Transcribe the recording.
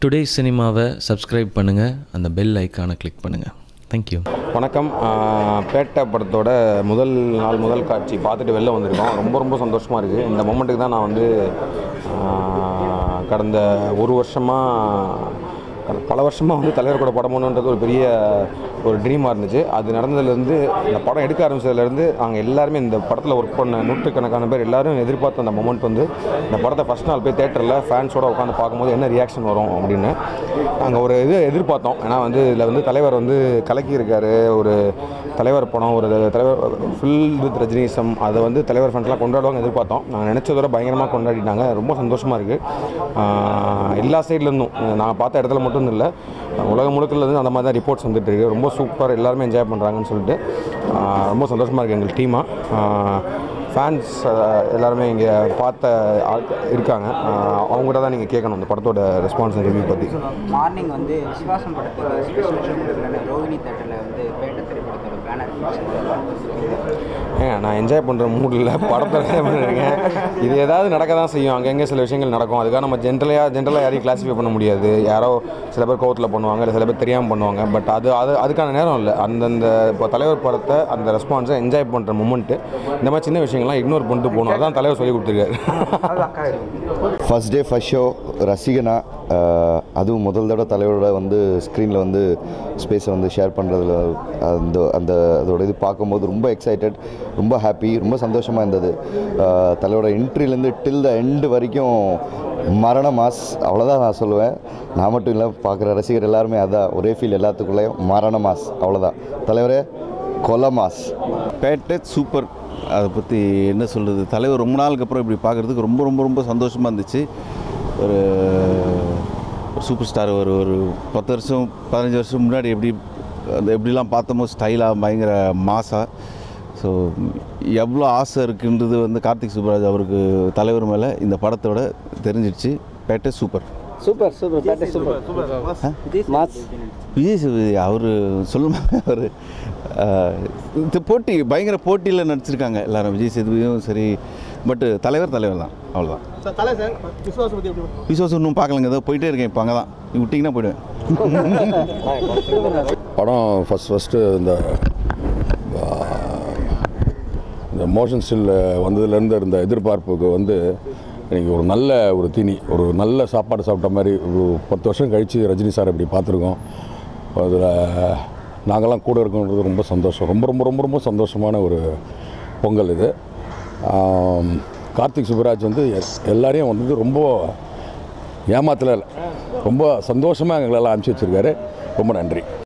Today சினிமாவை subscribe பண்ணுங்கள், அந்த பெல் ஐக்கானை கிளிக் பண்ணுங்கள். தேங்க்யூ. வணக்கம். பேட்டை படத்தோட முதல் காட்சி பார்த்துட்டு வெளில வந்திருக்கோம். ரொம்ப சந்தோஷமாக இருக்குது. இந்த மொமெண்ட்டுக்கு தான் நான் வந்து கடந்த பல வருஷமாக வந்து தலைவர் கூட படம் பண்ணுன்றது ஒரு பெரிய ட்ரீமாக இருந்துச்சு. அது நடந்ததுலேருந்து இந்த படம் எடுக்க ஆரம்பிச்சதுலேருந்து நாங்கள் எல்லாருமே இந்த படத்தில் ஒர்க் பண்ண நூற்றுக்கணக்கான பேர் எல்லோரும் எதிர்பார்த்த அந்த மொமெண்ட் வந்து இந்த படத்தை ஃபஸ்ட் நாள் போய் தேட்டரில் ஃபேன்ஸோடு உட்காந்து பார்க்கும்போது என்ன ரியாக்ஷன் வரும் அப்படின்னு நாங்கள் ஒரு எதிர்பார்த்தோம். ஏன்னா வந்து இதில் வந்து தலைவர் வந்து கலக்கியிருக்காரு. ஒரு தலைவர் படம், ஒரு தலைவர் ஃபுல் வித் ரஜினிசம், அதை வந்து தலைவர் ஃபேன்ஸ்லாம் கொண்டாடுவாங்க எதிர்பார்த்தோம். நாங்கள் நினச்சதோட பயங்கரமாக கொண்டாடிட்டாங்க. ரொம்ப சந்தோஷமாக இருக்குது. எல்லா சைட்லேருந்தும் நான் பார்த்த இடத்துல மட்டும் இல்லை, உலகம் முழுக்கலேருந்து அந்த மாதிரி தான் ரிப்போர்ட்ஸ் வந்துட்டு இருக்குது. ரொம்ப சூப்பர், எல்லாருமே என்ஜாய் பண்ணுறாங்கன்னு சொல்லிட்டு ரொம்ப சந்தோஷமாக இருக்குது எங்கள் டீமாக. ஃபேன்ஸ் எல்லாருமே இங்கே இருக்காங்க. அவங்ககிட்ட தான் நீங்கள் கேட்கணும் இந்த படத்தோட ரெஸ்பான்ஸ் ரிவ்யூ பற்றி. மார்னிங் வந்து விஸ்வாசம் படத்துக்கு ஸ்பெஷல் ஷோ கொடுக்குறேன் ரோஹிணி தேட்டரில் வந்து பேட்டை திரைப்படத்தோட பேனர் நான் என்ஜாய் பண்ணுற மூடில் படத்தை பண்ணியிருக்கேன். இது ஏதாவது நடக்க தான் செய்யும், அங்கங்கே சில விஷயங்கள் நடக்கும். அதுக்காக நம்ம ஜென்ரலாக யாரையும் கிளாஸிஃபை பண்ண முடியாது. யாரோ சில பேர் கோவத்தில் பண்ணுவாங்க, இல்லை சில பேர் தெரியாமல் பண்ணுவாங்க. பட் அதுக்கான நேரம் இல்லை. அந்தந்த இப்போ தலைவர் படத்தை அந்த ரெஸ்பான்ஸை என்ஜாய் பண்ணுற மூமெண்ட்டு, இந்த மாதிரி சின்ன விஷயங்கள்லாம் இக்னோர் பண்ணிட்டு போகணும். அதான் தலைவர் சொல்லி கொடுத்துருக்காரு. ஃபர்ஸ்ட் டே ஃபர்ஸ்ட் ஷோ ரசிகனா, அதுவும் முதல் தடவை தலைவரோட வந்து ஸ்க்ரீனில் வந்து ஸ்பேஸை வந்து ஷேர் பண்ணுறதுல அதோட இது பார்க்கும்போது ரொம்ப எக்ஸைட்டட், ரொம்ப ஹாப்பி, ரொம்ப சந்தோஷமாக இருந்தது. தலைவரோட என்ட்ரிலேருந்து டில் த எண்டு வரைக்கும் மரண மாஸ், அவ்வளோதான் நான் சொல்லுவேன். நான் மட்டும் இல்லை, பார்க்குற ரசிகர் எல்லாருமே அதான் ஒரே ஃபீல், எல்லாத்துக்குள்ளேயும் மரண மாஸ், அவ்வளோதான். தலைவரே கொலை மாஸ். பேட்டை சூப்பர். அதை பற்றி என்ன சொல்கிறது, தலைவர் ரொம்ப நாளுக்கு அப்புறம் இப்படி பார்க்குறதுக்கு ரொம்ப சந்தோஷமாக இருந்துச்சு. ஒரு சூப்பர் ஸ்டார் ஒரு 10 வருஷம் 15 வருஷம் முன்னாடி எப்படிலாம் பார்த்தோமோ ஸ்டைலாக பயங்கர மாஸாக. ஸோ எவ்வளோ ஆசை இருக்குன்றது வந்து கார்த்திக் சுப்ராஜ் அவருக்கு தலைவர் மேலே இந்த படத்தோட தெரிஞ்சிடுச்சு. பேட்டை சூப்பர். பேட்டை சூப்பர் மாஸ். விஜய் சேதுபதி அவர் சொல்லுவாங்க, அவர் இந்த பயங்கர போட்டியில் நடிச்சிருக்காங்க எல்லாரும். விஜய் சேதுபதியும் சரி, பட்டு தலைவர் தான், அவ்வளோதான். விசுவாசம் இன்னும் பார்க்கலங்க, ஏதோ போயிட்டே இருக்கேன். இப்போ அங்கே தான் விட்டிங்கன்னா போயிடுவேன். படம் ஃபஸ்ட்டு இந்த மோஷன் ஸ்டில் வந்ததுலேருந்து இருந்த எதிர்பார்ப்புக்கு வந்து இன்றைக்கி ஒரு நல்ல தீனி, ஒரு நல்ல சாப்பாடு சாப்பிட்ட மாதிரி. ஒரு 10 வருஷம் கழித்து ரஜினி சார் இப்படி பார்த்துருக்கோம். அதில் நாங்கள்லாம் கூட இருக்கோன்றது ரொம்ப சந்தோஷம். ரொம்ப சந்தோஷமான ஒரு பொங்கல் இது. கார்த்திக் சுப்ராஜ் வந்து எல்லாரையும் வந்து ரொம்ப ஏமாத்தல, ரொம்ப சந்தோஷமாக எங்களெல்லாம் அனுப்பிச்சி வச்சுருக்காரு. ரொம்ப நன்றி.